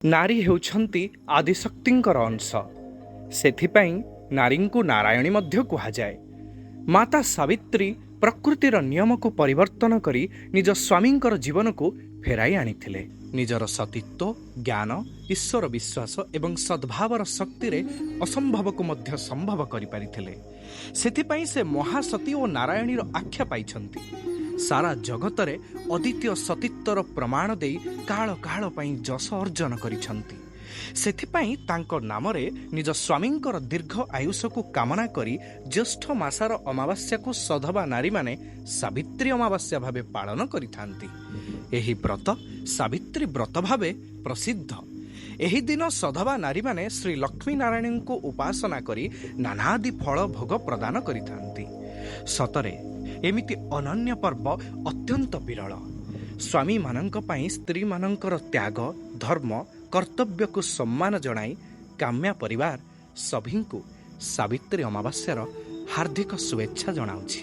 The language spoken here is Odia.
ନାରୀ ହେଉଛନ୍ତି ଆଦିଶକ୍ତିଙ୍କର ଅଂଶ। ସେଥିପାଇଁ ନାରୀଙ୍କୁ ନାରାୟଣୀ ମଧ୍ୟ କୁହାଯାଏ। ମାତା ସାବିତ୍ରୀ ପ୍ରକୃତିର ନିୟମକୁ ପରିବର୍ତ୍ତନ କରି ନିଜ ସ୍ୱାମୀଙ୍କର ଜୀବନକୁ ଫେରାଇ ଆଣିଥିଲେ। ନିଜର ସତୀତ୍ୱ, ଜ୍ଞାନ, ଈଶ୍ୱର ବିଶ୍ୱାସ ଏବଂ ସଦ୍ଭାବର ଶକ୍ତିରେ ଅସମ୍ଭବକୁ ମଧ୍ୟ ସମ୍ଭବ କରିପାରିଥିଲେ। ସେଥିପାଇଁ ସେ ମହାସତୀ ଓ ନାରାୟଣୀର ଆଖ୍ୟା ପାଇଛନ୍ତି। ସାରା ଜଗତରେ ଅଦ୍ୱିତୀୟ ସତୀତ୍ୱର ପ୍ରମାଣ ଦେଇ କାଳ କାଳ ପାଇଁ ଯଶ ଅର୍ଜନ କରିଛନ୍ତି। ସେଥିପାଇଁ ତାଙ୍କ ନାମରେ ନିଜ ସ୍ୱାମୀଙ୍କର ଦୀର୍ଘ ଆୟୁଷକୁ କାମନା କରି ଜ୍ୟେଷ୍ଠ ମାସର ଅମାବାସ୍ୟାକୁ ସଧବା ନାରୀମାନେ ସାବିତ୍ରୀ ଅମାବାସ୍ୟା ଭାବେ ପାଳନ କରିଥାନ୍ତି। ଏହି ବ୍ରତ ସାବିତ୍ରୀ ବ୍ରତ ଭାବେ ପ୍ରସିଦ୍ଧ। ଏହି ଦିନ ସଧବା ନାରୀମାନେ ଶ୍ରୀ ଲକ୍ଷ୍ମୀ ନାରାୟଣଙ୍କୁ ଉପାସନା କରି ନାନାଦି ଫଳ ଭୋଗ ପ୍ରଦାନ କରିଥାନ୍ତି। ସତରେ ଏମିତି ଅନନ୍ୟ ପର୍ବ ଅତ୍ୟନ୍ତ ବିରଳ। ସ୍ୱାମୀମାନଙ୍କ ପାଇଁ ସ୍ତ୍ରୀମାନଙ୍କର ତ୍ୟାଗ, ଧର୍ମ, କର୍ତ୍ତବ୍ୟକୁ ସମ୍ମାନ ଜଣାଇ କାମ୍ୟା ପରିବାର ସଭିଙ୍କୁ ସାବିତ୍ରୀ ଅମାବାସ୍ୟାର ହାର୍ଦ୍ଦିକ ଶୁଭେଚ୍ଛା ଜଣାଉଛି।